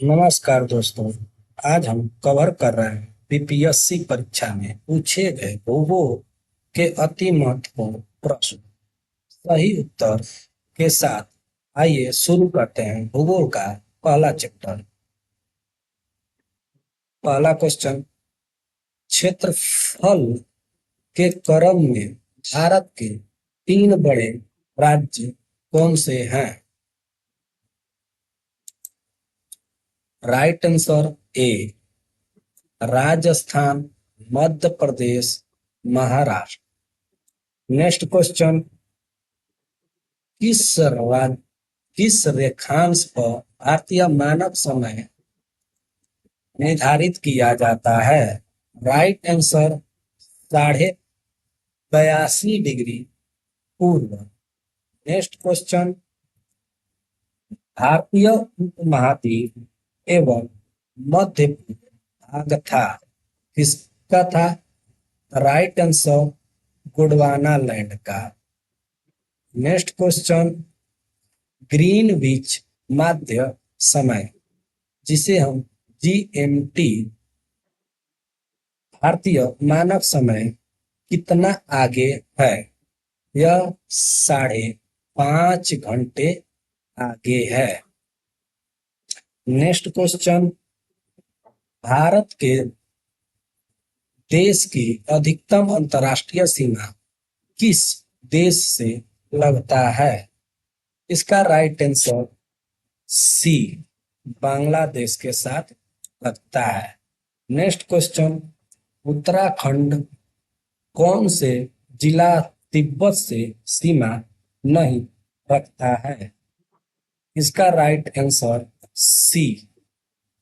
नमस्कार दोस्तों। आज हम कवर कर रहे हैं बीपीएससी परीक्षा में पूछे गए भूगोल के अति महत्वपूर्ण प्रश्न। सही उत्तर के साथ आइए शुरू करते हैं भूगोल का पहला चैप्टर। पहला क्वेश्चन, क्षेत्रफल के क्रम में भारत के 3 बड़े राज्य कौन से हैं? Right answer A, Rajasthan, Madhya Pradesh, Maharashtra. Next question, किस रेखांश पर भारतीय मानक समय निर्धारित किया जाता है? राइट आंसर 82.5 डिग्री पूर्व। नेक्स्ट क्वेश्चन, भारतीय उपमहाद्वीप एवं मध्य भाग था किसका था? राइट आंसर गोंडवाना लैंड का। नेक्स्ट क्वेश्चन, ग्रीनविच मध्य समय जिसे हम जीएमटी भारतीय मानक समय कितना आगे है? यह 5.5 घंटे आगे है। नेक्स्ट क्वेश्चन, भारत के देश की अधिकतम अंतर्राष्ट्रीय सीमा किस देश से लगता है? इसका राइट आंसर सी, बांग्लादेश के साथ लगता है। नेक्स्ट क्वेश्चन, उत्तराखंड कौन से जिला तिब्बत से सीमा नहीं रखता है? इसका राइट आंसर सी,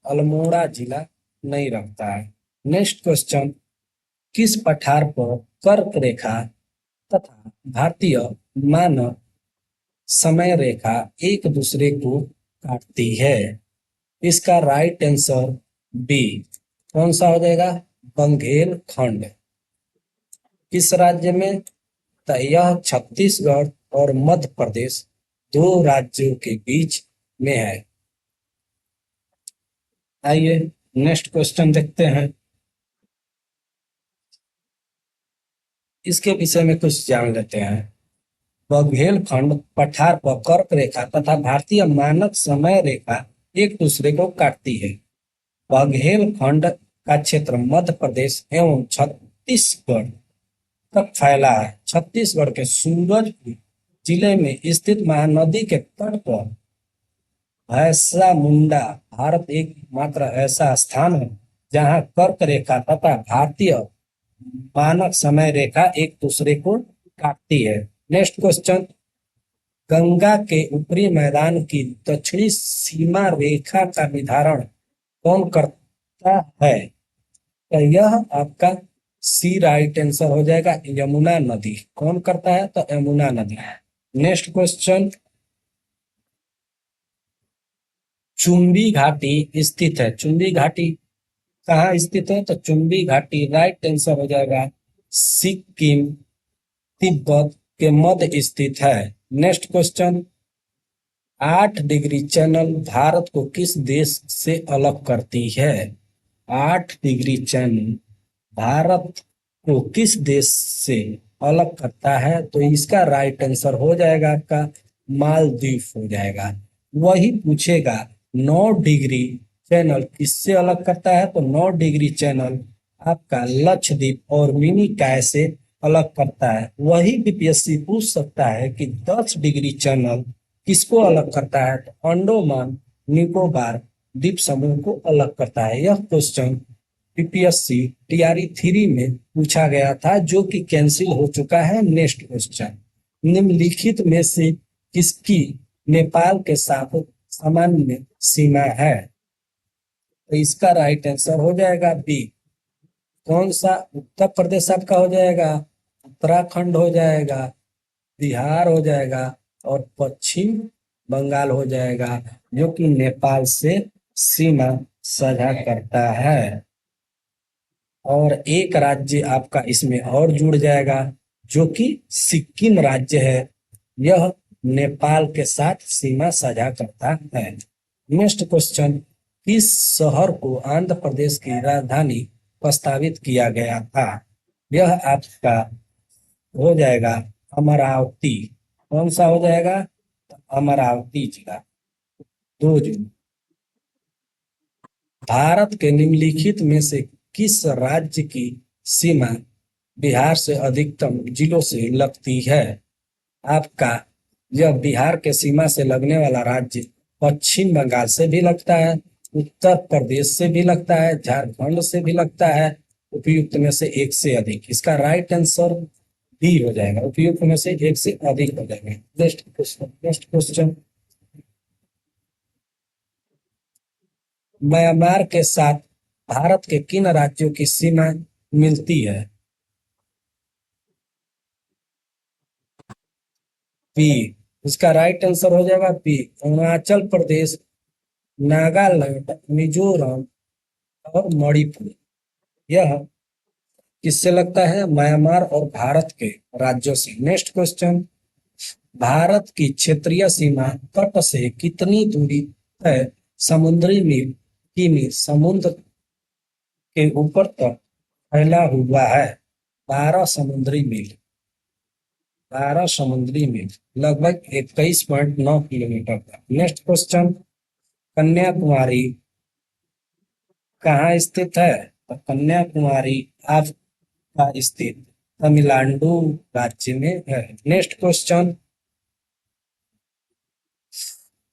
अल्मोड़ा जिला नहीं रखता है। नेक्स्ट क्वेश्चन, किस पठार पर कर्क रेखा तथा भारतीय मानक समय रेखा एक दूसरे को काटती है? इसका राइट आंसर बी, कौन सा हो जाएगा? बंघेलखंड। किस राज्य में? तो यह छत्तीसगढ़ और मध्य प्रदेश 2 राज्यों के बीच में है। आइए नेक्स्ट क्वेश्चन देखते हैं। इसके विषय में कुछ जान लेते हैं। बघेलखंड पठार पर कर्क रेखा तथा भारतीय मानक समय रेखा एक दूसरे को काटती है। बघेलखंड का क्षेत्र मध्य प्रदेश एवं छत्तीसगढ़ तक फैला है। छत्तीसगढ़ के सूरजपुर जिले में स्थित महानदी के तट पर भैंसा मुंडा भारत एकमात्र ऐसा स्थान है जहां कर्क रेखा तथा भारतीय मानक समय रेखा एक दूसरे को काटती है। नेक्स्ट क्वेश्चन, गंगा के ऊपरी मैदान की दक्षिणी सीमा रेखा का निर्धारण कौन करता है? तो यह आपका सी राइट आंसर हो जाएगा, यमुना नदी। कौन करता है? तो यमुना नदी। नेक्स्ट क्वेश्चन, चुंबी घाटी स्थित है। चुंबी घाटी कहाँ स्थित है? तो चुंबी घाटी राइट आंसर हो जाएगा सिक्किम, तिब्बत के मध्य स्थित है। Next question, 8 degree channel Bharat को किस देश से अलग करती है? 8 डिग्री चैनल भारत को किस देश से अलग करता है? तो इसका राइट आंसर हो जाएगा आपका मालदीव हो जाएगा। वही पूछेगा 9 डिग्री चैनल किससे अलग करता है? तो 9 डिग्री चैनल आपका लक्षद्वीप और मिनी काय से अलग करता है। वही बीपीएससी पूछ सकता है कि 10 डिग्री चैनल किसको अलग करता है? तो अंडमान निकोबार द्वीप समूह को अलग करता है। यह क्वेश्चन बीपीएससी टीआरई 3 में पूछा गया था जो कि कैंसिल हो चुका है। नेक्स्ट क्वेश्चन, निम्नलिखित में से किसकी नेपाल के साथ सामान्य सीमा है? तो इसका राइट आंसर हो जाएगा बी, कौन सा? उत्तर प्रदेश आपका हो जाएगा, उत्तराखंड हो जाएगा, बिहार हो जाएगा और पश्चिम बंगाल हो जाएगा जो कि नेपाल से सीमा साझा करता है। और एक राज्य आपका इसमें और जुड़ जाएगा जो कि सिक्किम राज्य है। यह नेपाल के साथ सीमा साझा करता है। नेक्स्ट क्वेश्चन, किस शहर को आंध्र प्रदेश की राजधानी प्रस्तावित किया गया था? यह आपका हो जाएगा अमरावती। कौन सा हो जाएगा? अमरावती जिला। 2 जून। भारत के निम्नलिखित में से किस राज्य की सीमा बिहार से अधिकतम जिलों से लगती है? आपका यह बिहार के सीमा से लगने वाला राज्य पश्चिम बंगाल से भी लगता है, उत्तर प्रदेश से भी लगता है, झारखंड से भी लगता है। उपयुक्त में से एक से अधिक। इसका राइट आंसर बी हो जाएगा, उपयुक्त में से एक से अधिक हो जाएगा। Next question. म्यांमार के साथ भारत के किन राज्यों की सीमा मिलती है? बी। इसका राइट आंसर हो जाएगा बी, अरुणाचल प्रदेश, नागालैंड, मिजोरम और मणिपुर। यह किससे लगता है? म्यांमार और भारत के राज्यों से। Next question. भारत की क्षेत्रीय सीमा तट से कितनी दूरी है समुद्री मील किमी समुद्र के ऊपर तक फैला हुआ है? 12 समुद्री मील। 12 समुद्री मील, लगभग 21.9 किलोमीटर का। Next question. कन्याकुमारी कहाँ स्थित है? तो कन्याकुमारी आपका स्थित तमिलनाडु राज्य में है। Next question.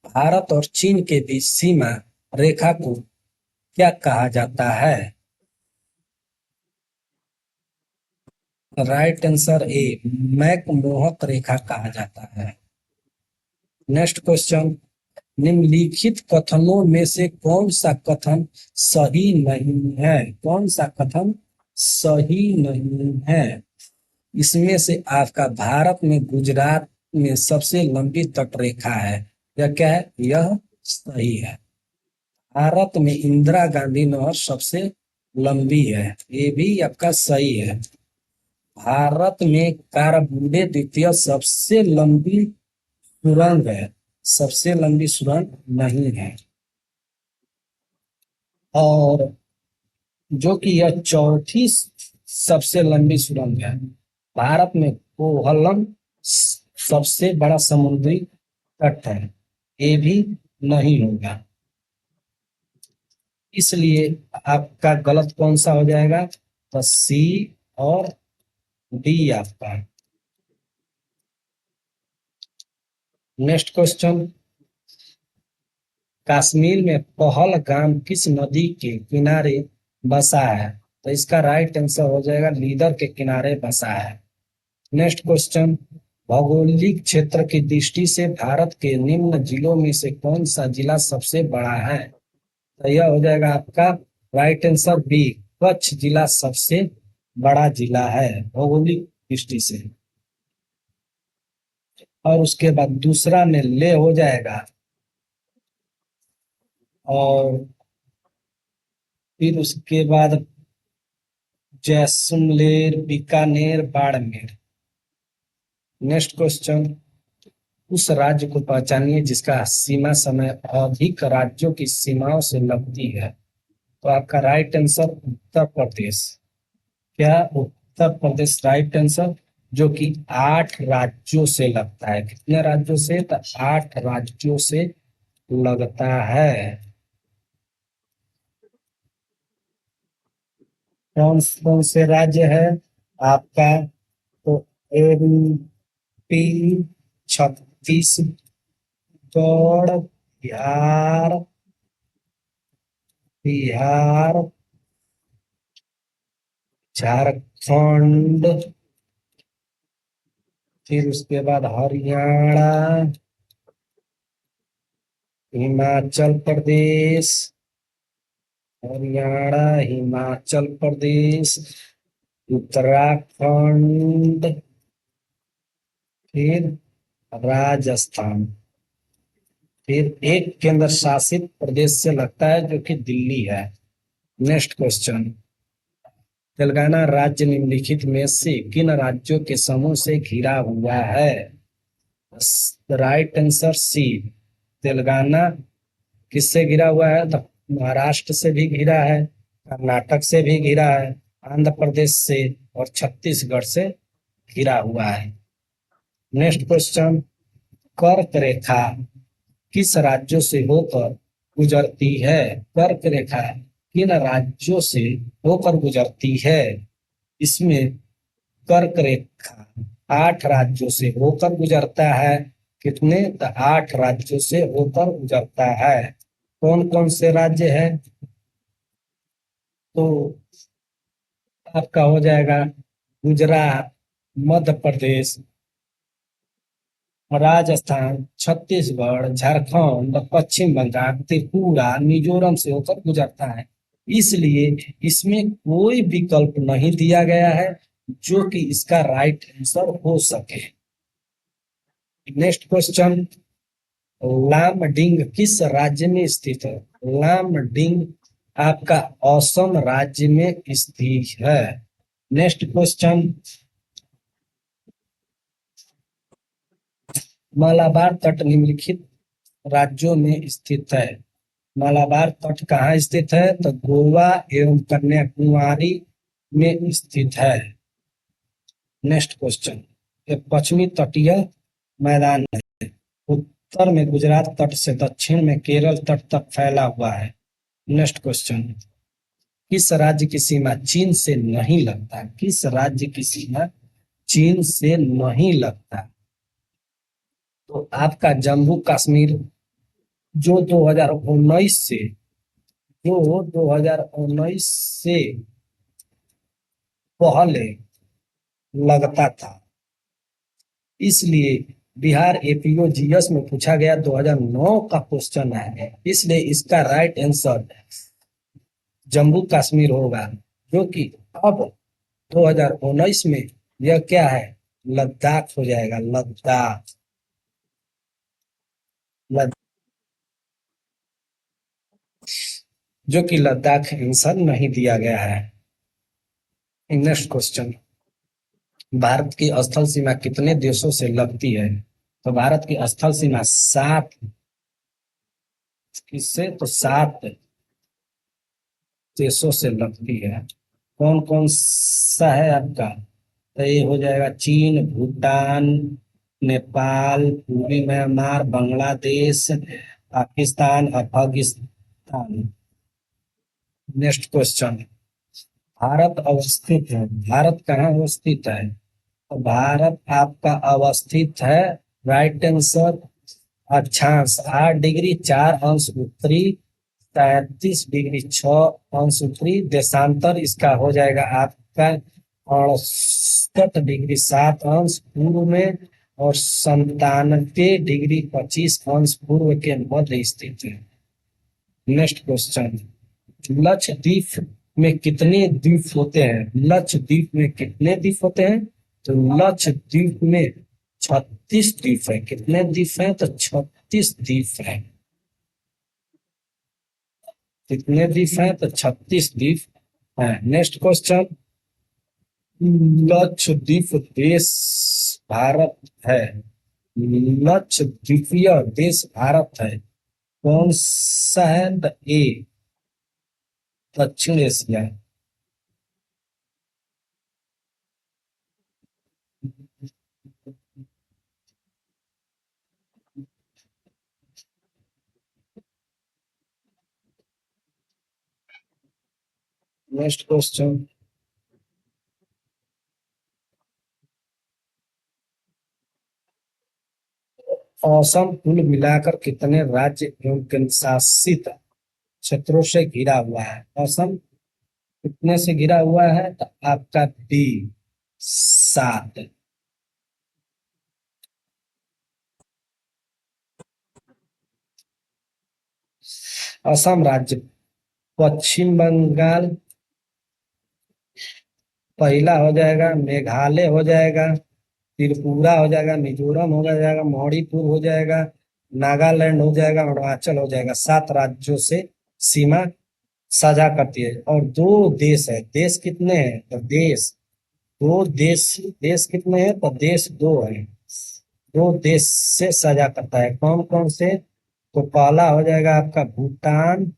भारत और चीन के बीच सीमा रेखा को क्या कहा जाता है? राइट आंसर ए, मैकमोहक रेखा कहा जाता है। Next question. निम्नलिखित कथनों में से कौन सा कथन सही नहीं है? कौन सा कथन सही नहीं है? इसमें से आपका भारत में गुजरात में सबसे लंबी तटरेखा है, यह क्या है? यह सही है। भारत में इंदिरा गांधी नहर सबसे लंबी है, ये भी आपका सही है। भारत में कारबुडे द्वितीय सबसे लंबी सुरंग है, सबसे लंबी सुरंग नहीं है। और जो कि यह चौथी सबसे लंबी सुरंग है। भारत में कोवलम सबसे बड़ा समुद्री तट है, ये भी नहीं होगा। इसलिए आपका गलत कौन सा हो जाएगा? तो सी और डी आपका। Next question. कश्मीर में पहलगाम किस नदी के किनारे बसा है? तो इसका राइट आंसर हो जाएगा लीदर के किनारे बसा है। Next question. भौगोलिक क्षेत्र की दृष्टि से भारत के निम्न जिलों में से कौन सा जिला सबसे बड़ा है? तो यह हो जाएगा आपका राइट आंसर बी, कच्छ जिला सबसे बड़ा जिला है भौगोलिक दृष्टि से। और उसके बाद दूसरा में ले हो जाएगा, और फिर उसके बाद जैसलमेर, बीकानेर, बाड़मेर। Next question. उस राज्य को पहचानिए जिसका सीमा समय अधिक राज्यों की सीमाओं से लगती है। तो आपका राइट आंसर उत्तर प्रदेश। क्या? उत्तर प्रदेश राइट आंसर, जो कि 8 राज्यों से लगता है। कितने राज्यों से? तो 8 राज्यों से लगता है। कौन कौन से राज्य है आपका? तो एमपी, छत्तीसगढ़, बिहार, बिहार, झारखंड, फिर उसके बाद हरियाणा, हिमाचल प्रदेश, हरियाणा, हिमाचल प्रदेश, उत्तराखंड, फिर राजस्थान, फिर एक केंद्र शासित प्रदेश से लगता है जो कि दिल्ली है। Next question. तेलंगाना राज्य निम्नलिखित में से किन राज्यों के समूह से घिरा हुआ है? राइट आंसर सी, तेलंगाना किससे घिरा हुआ है? तो महाराष्ट्र से भी घिरा है, कर्नाटक से भी घिरा है, आंध्र प्रदेश से और छत्तीसगढ़ से घिरा हुआ है। नेक्स्ट क्वेश्चन, कर्क रेखा किस राज्यों से होकर गुजरती है? कर्क रेखा किन राज्यों से होकर गुजरती है? इसमें कर्क रेखा 8 राज्यों से होकर गुजरता है। कितने? तो 8 राज्यों से होकर गुजरता है। कौन कौन से राज्य है? तो आपका हो जाएगा गुजरात, मध्य प्रदेश, राजस्थान, छत्तीसगढ़, झारखंड, पश्चिम बंगाल, त्रिपुरा, मिजोरम से होकर गुजरता है। इसलिए इसमें कोई विकल्प नहीं दिया गया है जो कि इसका राइट आंसर हो सके। नेक्स्ट क्वेश्चन, लामडिंग किस राज्य में स्थित है? लामडिंग आपका असम राज्य में स्थित है। नेक्स्ट क्वेश्चन, मालाबार तट निम्नलिखित राज्यों में स्थित है। मालाबार तट कहाँ स्थित है? तो गोवा एवं कन्याकुमारी में स्थित है। नेक्स्ट क्वेश्चन, ये पश्चिमी तटीय मैदान है। उत्तर में गुजरात तट से दक्षिण में केरल तट तक फैला हुआ है। नेक्स्ट क्वेश्चन, किस राज्य की सीमा चीन से नहीं लगता? किस राज्य की सीमा चीन से नहीं लगता? तो आपका जम्मू कश्मीर जो 2019 से जो 2019 से पहले लगता था, इसलिए बिहार एपीओ जीएस में पूछा गया 2009 का क्वेश्चन है, इसलिए इसका राइट आंसर जम्मू कश्मीर होगा, जो कि अब 2019 में यह क्या है? लद्दाख हो जाएगा। लद्दाख, जो कि लद्दाख आंसर नहीं दिया गया है। नेक्स्ट क्वेश्चन, भारत की स्थल सीमा कितने देशों से लगती है? तो भारत की स्थल सीमा 7 किससे? तो 7 देशों से लगती है। कौन कौन सा है आपका? तो ये हो जाएगा चीन, भूटान, नेपाल, पूर्वी Myanmar, Bangladesh, Pakistan, Afghanistan. Next question, Bharat अवस्थित है। भारत कहाँ अवस्थित है? तो भारत आपका अवस्थित है, राइट आंसर, अक्षांश 8 डिग्री 4 अंश उत्तरी, 33 डिग्री 6 अंश उत्तरी। देशांतर इसका हो जाएगा आपका 68 डिग्री 7 अंश पूर्व में और 97 डिग्री 25 अंश पूर्व के मध्य स्थित है। नेक्स्ट क्वेश्चन, लक्षद्वीप में कितने द्वीप होते हैं? लक्षद्वीप में कितने द्वीप होते हैं? तो लक्षद्वीप में 36 द्वीप है। कितने द्वीप हैं? तो 36 द्वीप है। कितने द्वीप हैं? तो 36 द्वीप है। नेक्स्ट क्वेश्चन, लक्षद्वीप देश भारत है। लक्षद्वीपीय देश भारत है। कौन सा है? तो ए, दक्षिण एशिया। नेक्स्ट क्वेश्चन, असम कुल मिलाकर कितने राज्य एवं केंद्र शासित क्षेत्रों से घिरा हुआ है? असम कितने से घिरा हुआ है? तो आपका बी, 7। असम राज्य, पश्चिम बंगाल पहला हो जाएगा, मेघालय हो जाएगा, त्रिपुरा हो जाएगा, मिजोरम हो जाएगा, मणिपुर हो जाएगा, नागालैंड हो जाएगा, अरुणाचल हो जाएगा। 7 राज्यों से सीमा साझा करती है। और 2 देश है। देश कितने हैं? तो देश 2 देश, देश कितने हैं? तो देश 2 है। 2 देश से साझा करता है। कौन कौन से? तो पहला हो जाएगा आपका भूटान,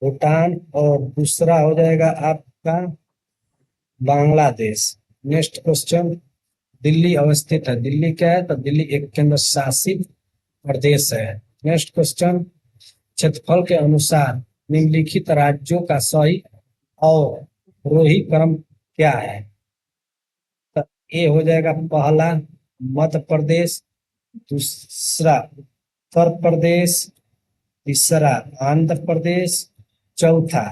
भूटान, और दूसरा हो जाएगा आपका बांग्लादेश। नेक्स्ट क्वेश्चन, दिल्ली अवस्थित है, दिल्ली क्या है, तो दिल्ली एक केंद्र शासित प्रदेश है। नेक्स्ट क्वेश्चन, क्षेत्रफल के अनुसार निम्नलिखित राज्यों का सही और रोही क्रम क्या है। तो ए हो जाएगा पहला मध्य प्रदेश, दूसरा उत्तर प्रदेश, तीसरा आंध्र प्रदेश, चौथा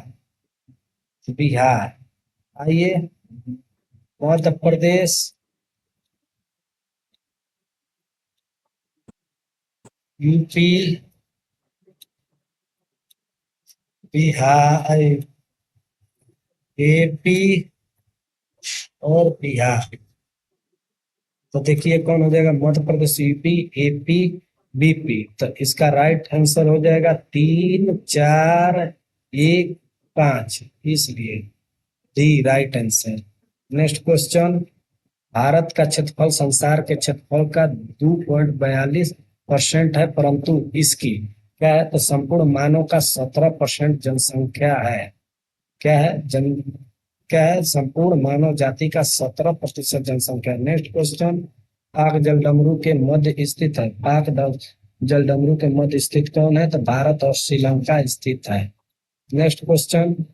बिहार। आइए, मध्य प्रदेश, यूपी, बिहार, एपी और बिहार। तो देखिए कौन हो जाएगा, Madhya Pradesh, UP, AP, BP. तो इसका राइट आंसर हो जाएगा 3, 4, 1, 5, इसलिए D right answer. Next question, Bharat का क्षेत्रफल संसार के क्षेत्रफल का 2.42% है, परंतु इसकी क्या है, तो संपूर्ण मानव का 17% जनसंख्या है। क्या है, क्या है, संपूर्ण मानव जाति का 17% जनसंख्या। नेक्स्ट क्वेश्चन, पाक जलडमरू के मध्य स्थित है, जलडमरू के मध्य स्थित कौन है, तो भारत और श्रीलंका स्थित है। Next question,